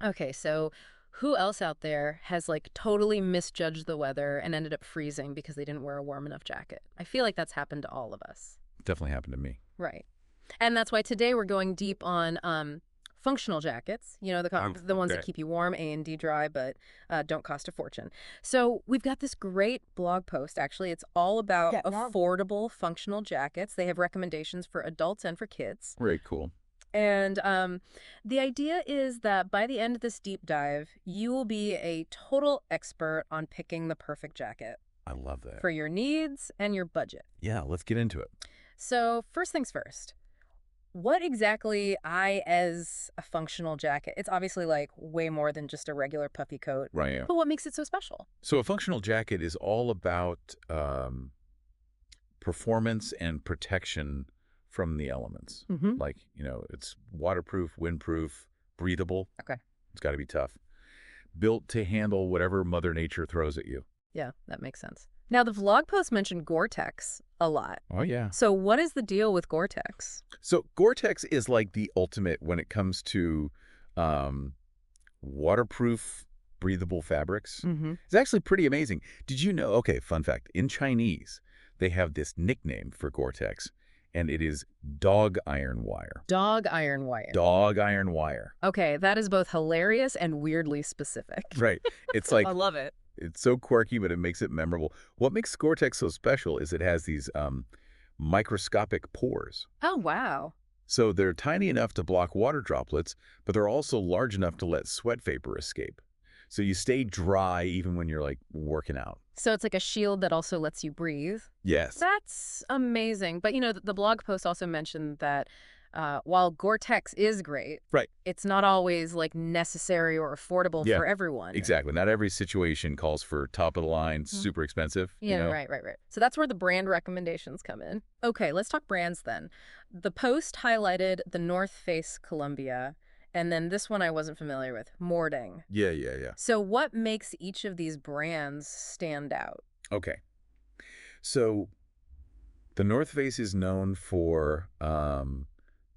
Okay, so who else out there has like totally misjudged the weather and ended up freezing because they didn't wear a warm enough jacket? I feel like that's happened to all of us. Definitely happened to me. Right. And that's why today we're going deep on functional jackets, the ones that Okay. keep you warm and dry, but don't cost a fortune. So we've got this great blog post, actually. It's all about affordable functional jackets. They have recommendations for adults and for kids. Very cool. And the idea is that by the end of this deep dive, you will be a total expert on picking the perfect jacket I love that. for your needs and your budget. Yeah, let's get into it. So first things first, what exactly as a functional jacket? It's obviously like way more than just a regular puffy coat, Right. Yeah. but what makes it so special? So a functional jacket is all about performance and protection from the elements. Mm-hmm. Like, it's waterproof, windproof, breathable. Okay. It's got to be tough. Built to handle whatever Mother Nature throws at you. Yeah, that makes sense. Now, the vlog post mentioned Gore-Tex a lot. Oh, yeah. So what is the deal with Gore-Tex? So Gore-Tex is like the ultimate when it comes to um, waterproof, breathable fabrics. Mm-hmm. It's actually pretty amazing. Did you know? Okay, fun fact. In Chinese, they have this nickname for Gore-Tex, and it is dog iron wire. Dog iron wire. Dog iron wire. Okay, that is both hilarious and weirdly specific. Right. It's like, I love it. it's so quirky, but it makes it memorable. What makes Gore-Tex so special is it has these microscopic pores. Oh, wow. So they're tiny enough to block water droplets, but they're also large enough to let sweat vapor escape. So you stay dry even when you're like working out. So it's like a shield that also lets you breathe. Yes. That's amazing. But, the blog post also mentioned that while Gore-Tex is great, Right. it's not always like necessary or affordable Yeah, for everyone. Exactly. Not every situation calls for top of the line, super expensive. Yeah, right. So that's where the brand recommendations come in. Okay, let's talk brands then. The post highlighted the North Face Columbia, and then this one I wasn't familiar with, Mording. Yeah. So what makes each of these brands stand out? Okay. So the North Face is known for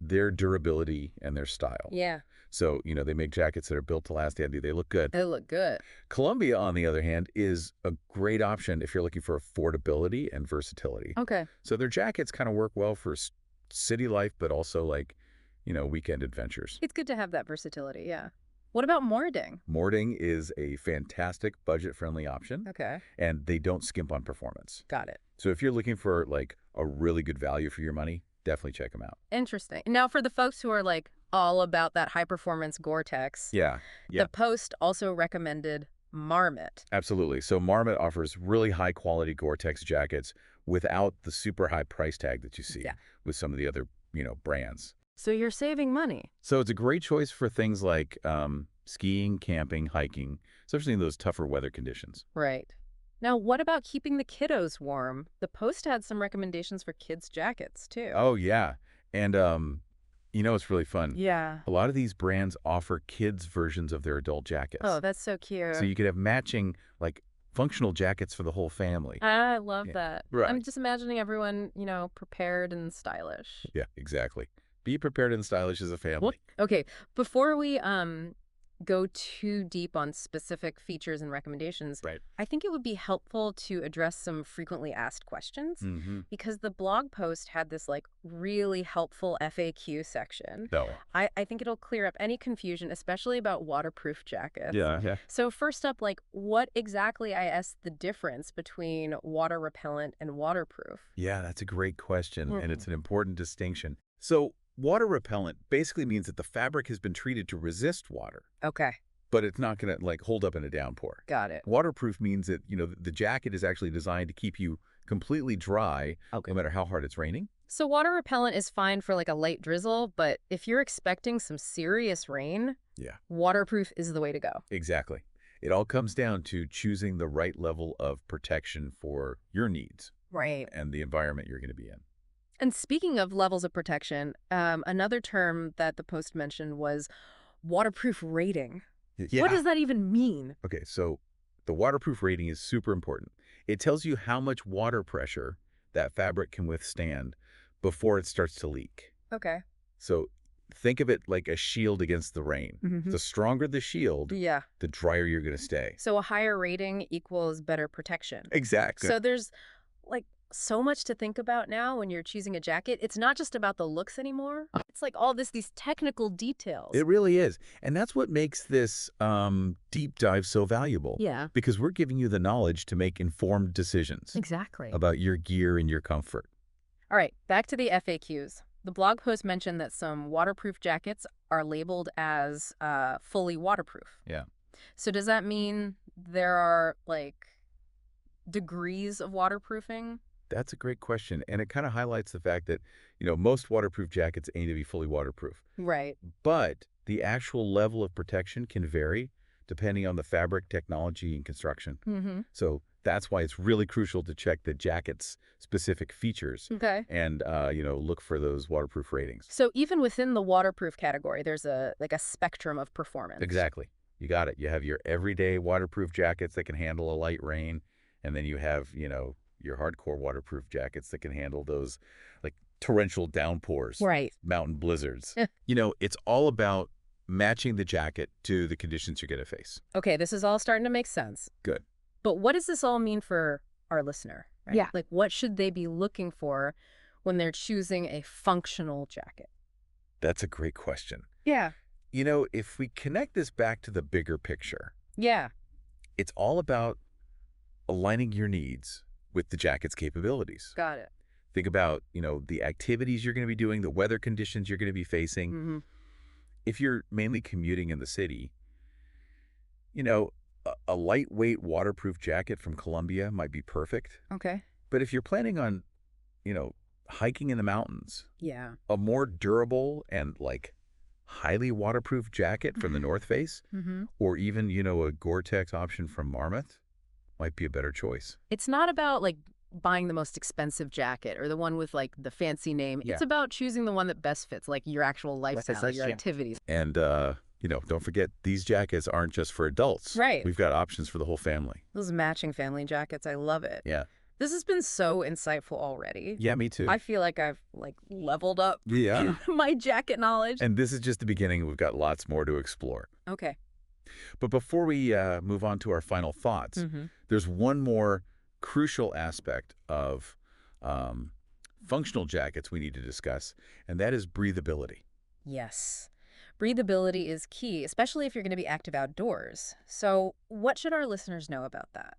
their durability and their style. Yeah, So, they make jackets that are built to last. They look good. they look good. Columbia, on the other hand, is a great option if you're looking for affordability and versatility. Okay. So their jackets kind of work well for city life, but also like, weekend adventures. It's good to have that versatility, yeah. What about Mording? Mording is a fantastic budget-friendly option, Okay, and they don't skimp on performance. got it. So if you're looking for like a really good value for your money, definitely check them out. Interesting. Now, for the folks who are like all about that high performance Gore-Tex, Yeah. the post also recommended Marmot. Absolutely. So Marmot offers really high-quality Gore-Tex jackets without the super high price tag that you see Yeah. with some of the other, brands. So you're saving money. So it's a great choice for things like skiing, camping, hiking, especially in those tougher weather conditions. Right. Now, what about keeping the kiddos warm? The post had some recommendations for kids' jackets, too. Oh, yeah. And, it's really fun. Yeah. A lot of these brands offer kids' versions of their adult jackets. Oh, that's so cute. So you could have matching, like, functional jackets for the whole family. I love Yeah. that. Right. I'm just imagining everyone, prepared and stylish. Yeah, exactly. Be prepared and stylish as a family. Okay, before we go too deep on specific features and recommendations, Right. I think it would be helpful to address some frequently asked questions Mm-hmm. because the blog post had this like really helpful FAQ section. No. I think it'll clear up any confusion, especially about waterproof jackets. Yeah. So first up, like what exactly is the difference between water repellent and waterproof? Yeah, that's a great question, and Mhm. it's an important distinction. So water repellent basically means that the fabric has been treated to resist water, Okay, but it's not going to like hold up in a downpour. got it. Waterproof means that, the jacket is actually designed to keep you completely dry Okay. no matter how hard it's raining. So water repellent is fine for like a light drizzle, but if you're expecting some serious rain, Yeah, waterproof is the way to go. exactly. It all comes down to choosing the right level of protection for your needs Right. and the environment you're going to be in. And speaking of levels of protection, another term that the post mentioned was waterproof rating. Yeah. What does that even mean? Okay, so the waterproof rating is super important. It tells you how much water pressure that fabric can withstand before it starts to leak. Okay. So think of it like a shield against the rain. The stronger the shield, Yeah. the drier you're going to stay. So a higher rating equals better protection. Exactly. So there's like so much to think about now when you're choosing a jacket. It's not just about the looks anymore. It's like all these technical details. It really is. And that's what makes this deep dive so valuable. Yeah. Because we're giving you the knowledge to make informed decisions Exactly. about your gear and your comfort. All right, back to the FAQs. The blog post mentioned that some waterproof jackets are labeled as fully waterproof. Yeah. So does that mean there are like degrees of waterproofing? That's a great question. And it kind of highlights the fact that, most waterproof jackets aim to be fully waterproof. Right. But the actual level of protection can vary depending on the fabric, technology, and construction. So that's why it's really crucial to check the jacket's specific features Okay. and, look for those waterproof ratings. So even within the waterproof category, there's a spectrum of performance. Exactly. You got it. You have your everyday waterproof jackets that can handle a light rain. And then you have, your hardcore waterproof jackets that can handle those like torrential downpours, Right. mountain blizzards. It's all about matching the jacket to the conditions you're going to face. Okay, this is all starting to make sense. Good. But what does this all mean for our listener? Right? Yeah. Like what should they be looking for when they're choosing a functional jacket? That's a great question. Yeah. If we connect this back to the bigger picture, Yeah. it's all about aligning your needs with the jacket's capabilities. Got it. Think about, the activities you're going to be doing, the weather conditions you're going to be facing. If you're mainly commuting in the city, a lightweight waterproof jacket from Columbia might be perfect. Okay. But if you're planning on, hiking in the mountains, Yeah. a more durable and highly waterproof jacket from the North Face, or even, a Gore-Tex option from Marmot might be a better choice. It's not about like buying the most expensive jacket or the one with like the fancy name. Yeah. It's about choosing the one that best fits like your actual lifestyle, your activities. And, don't forget, these jackets aren't just for adults. Right. We've got options for the whole family. Those matching family jackets, I love it. Yeah. This has been so insightful already. Yeah, me too. I feel like I've leveled up Yeah. my jacket knowledge. And this is just the beginning. We've got lots more to explore. Okay. But before we move on to our final thoughts, there's one more crucial aspect of functional jackets we need to discuss, and that is breathability. Yes. Breathability is key, especially if you're going to be active outdoors. So what should our listeners know about that?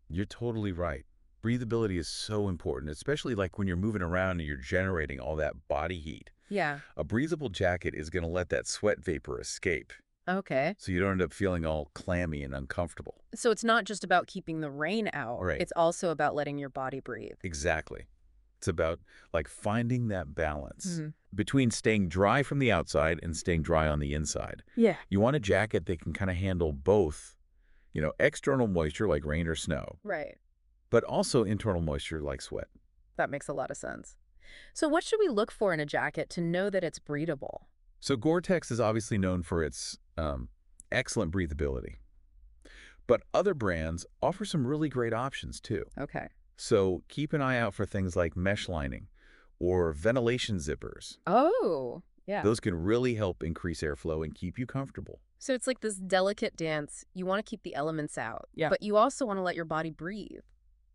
You're totally right. Breathability is so important, especially when you're moving around and you're generating all that body heat. Yeah. A breathable jacket is going to let that sweat vapor escape, Okay. so you don't end up feeling all clammy and uncomfortable. So it's not just about keeping the rain out. Right. It's also about letting your body breathe. Exactly. It's about finding that balance between staying dry from the outside and staying dry on the inside. Yeah. You want a jacket that can kind of handle both, external moisture like rain or snow, Right. but also internal moisture like sweat. That makes a lot of sense. So what should we look for in a jacket to know that it's breathable? So Gore-Tex is obviously known for its excellent breathability, but other brands offer some really great options too. Okay. So keep an eye out for things like mesh lining or ventilation zippers. Oh, yeah. Those can really help increase airflow and keep you comfortable. So it's like this delicate dance. You want to keep the elements out, Yeah. but you also want to let your body breathe.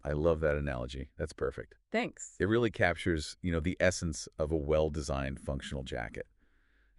I love that analogy. That's perfect. Thanks. It really captures, the essence of a well-designed functional jacket.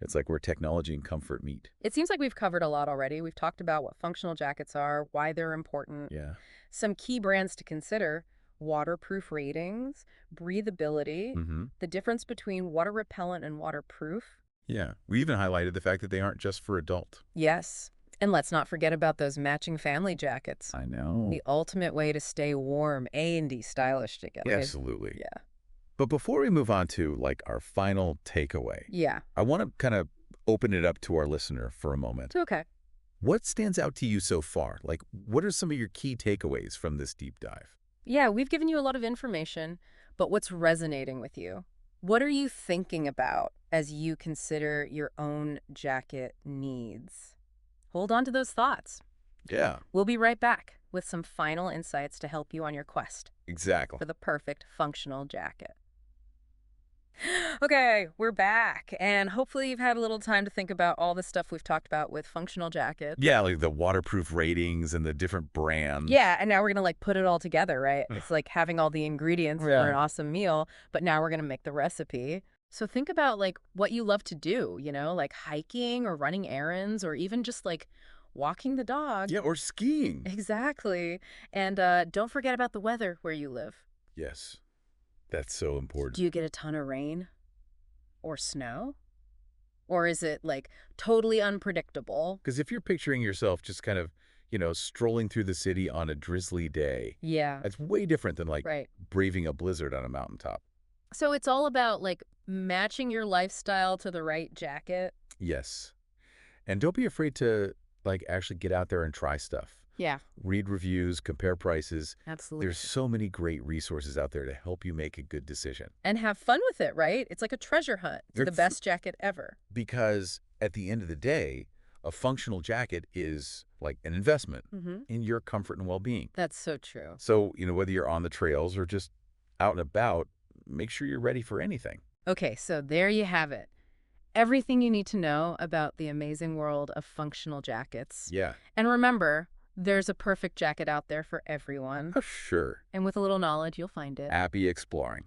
It's like where technology and comfort meet. It seems like we've covered a lot already. We've talked about what functional jackets are, why they're important, Yeah. some key brands to consider, waterproof ratings, breathability, the difference between water repellent and waterproof. Yeah. We even highlighted the fact that they aren't just for adult. Yes. And let's not forget about those matching family jackets. I know. The ultimate way to stay warm and stylish together. Absolutely. Yeah. But before we move on to our final takeaway, Yeah. I want to kind of open it up to our listener for a moment. Okay. What stands out to you so far? What are some of your key takeaways from this deep dive? Yeah, we've given you a lot of information, but what's resonating with you? What are you thinking about as you consider your own jacket needs? Hold on to those thoughts. Yeah, We'll be right back with some final insights to help you on your quest exactly. for the perfect functional jacket. Okay, we're back. And hopefully you've had a little time to think about all the stuff we've talked about with functional jackets. Yeah, like the waterproof ratings and the different brands. Yeah, and now we're gonna like put it all together, right? It's like having all the ingredients for an Yeah. awesome meal, but now we're gonna make the recipe. So think about like what you love to do, like hiking or running errands or even just like walking the dog. Yeah, or skiing. Exactly. And don't forget about the weather where you live. Yes, that's so Do important. you get a ton of rain or snow? Or is it like totally unpredictable? Because if you're picturing yourself just kind of, strolling through the city on a drizzly day, Yeah, that's way different than like right. braving a blizzard on a mountaintop. So it's all about like matching your lifestyle to the right jacket. Yes. And don't be afraid to like actually get out there and try stuff. Yeah, Read reviews, compare prices. absolutely. There's so many great resources out there to help you make a good decision. And have fun with it, right? It's like a treasure hunt for the It's best jacket ever. because at the end of the day, a functional jacket is like an investment Mm-hmm. in your comfort and well-being. That's so true. So, whether you're on the trails or just out and about, make sure you're ready for anything. Okay, so there you have it. Everything you need to know about the amazing world of functional jackets. Yeah. And remember, there's a perfect jacket out there for everyone. Oh, sure. And with a little knowledge, you'll find it. Happy exploring.